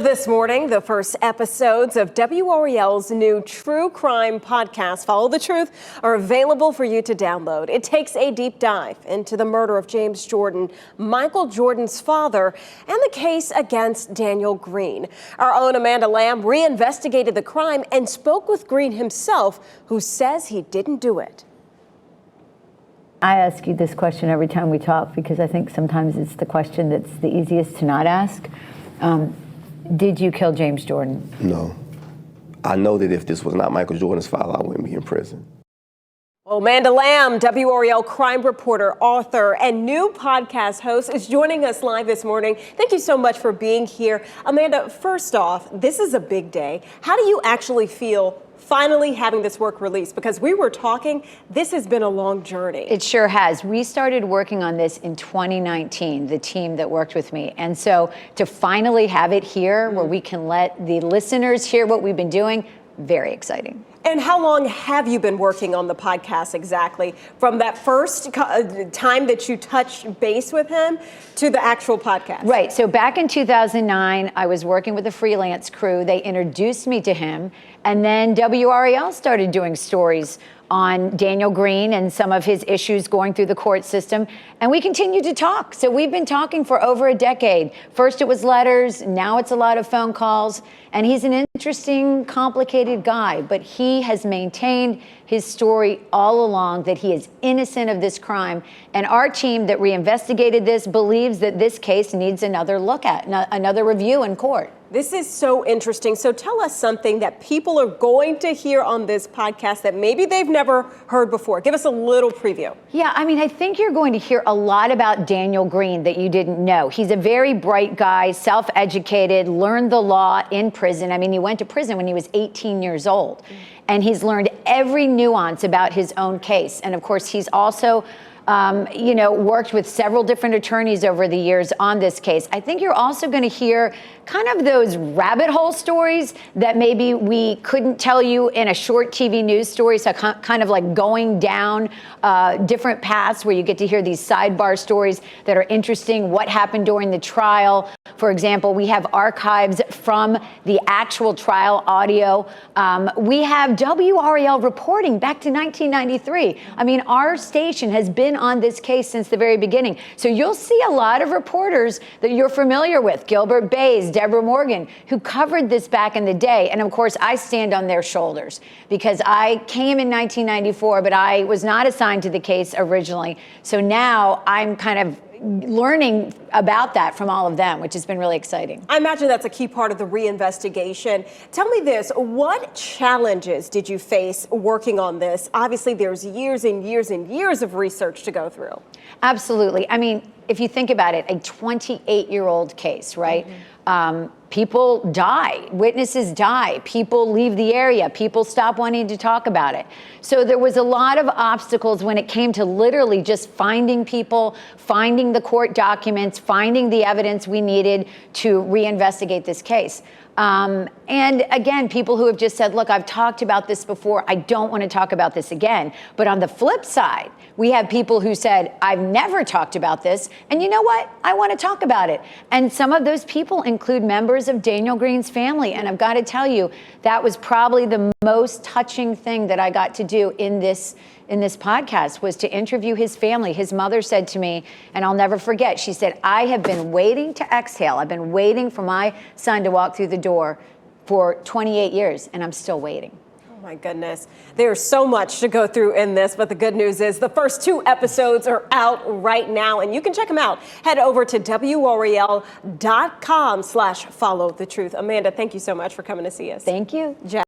This morning, the first episodes of WRAL's new true crime podcast, Follow the Truth, are available for you to download. It takes a deep dive into the murder of James Jordan, Michael Jordan's father, and the case against Daniel Green. Our own Amanda Lamb reinvestigated the crime and spoke with Green himself, who says he didn't do it. I ask you this question every time we talk because I think sometimes it's the question that's the easiest to not ask. Did you kill James Jordan? No. I know that if this was not Michael Jordan's father, I wouldn't be in prison. Well, Amanda Lamb, WRAL crime reporter, author, and new podcast host, is joining us live this morning. Thank you so much for being here. Amanda, first off, this is a big day. How do you actually feel finally having this work released? Because we were talking, this has been a long journey. It sure has. We started working on this in 2019, the team that worked with me. And so to finally have it here where we can let the listeners hear what we've been doing, very exciting. And how long have you been working on the podcast exactly? From that first time that you touched base with him to the actual podcast? Right. So back in 2009, I was working with a freelance crew. They introduced me to him. And then WRAL started doing stories on Daniel Green and some of his issues going through the court system. And we continued to talk. So we've been talking for over a decade. First it was letters, now it's a lot of phone calls. And he's an interesting, complicated guy, but he has maintained his story all along that he is innocent of this crime. And our team that reinvestigated this believes that this case needs another look at, another review in court. This is so interesting. So tell us something that people are going to hear on this podcast that maybe they've never heard before. Give us a little preview. Yeah, I mean, I think you're going to hear a lot about Daniel Green that you didn't know. He's a very bright guy, self-educated, learned the law in prison. I mean, he went to prison when he was 18 years old. And he's learned every nuance about his own case. And of course, he's also worked with several different attorneys over the years on this case. I think you're also going to hear kind of those rabbit hole stories that maybe we couldn't tell you in a short TV news story. So kind of like going down different paths where you get to hear these sidebar stories that are interesting. What happened during the trial? For example, we have archives from the actual trial audio. We have WRAL reporting back to 1993. I mean, our station has been on this case since the very beginning. So you'll see a lot of reporters that you're familiar with, Gilbert Bays, Deborah Morgan, who covered this back in the day. And of course, I stand on their shoulders because I came in 1994, but I was not assigned to the case originally. So now I'm kind of learning about that from all of them, which has been really exciting. I imagine that's a key part of the reinvestigation. Tell me this, what challenges did you face working on this? Obviously, there's years and years and years of research to go through. Absolutely. I mean, if you think about it, a 28-year-old case, right? People die, witnesses die, people leave the area, people stop wanting to talk about it. So there was a lot of obstacles when it came to literally just finding people, finding the court documents, finding the evidence we needed to reinvestigate this case. And again, people who have just said, look, I've talked about this before. I don't want to talk about this again. But on the flip side, we have people who said, I've never talked about this. And you know what? I want to talk about it. And some of those people include members of Daniel Green's family. And I've got to tell you, that was probably the most touching thing that I got to do in this podcast was to interview his family. His mother said to me, and I'll never forget, she said, I have been waiting to exhale. I've been waiting for my son to walk through the door for 28 years, and I'm still waiting. Oh my goodness. There's so much to go through in this, but the good news is the first 2 episodes are out right now, and you can check them out. Head over to WRAL.com/followthetruth. Amanda, thank you so much for coming to see us. Thank you.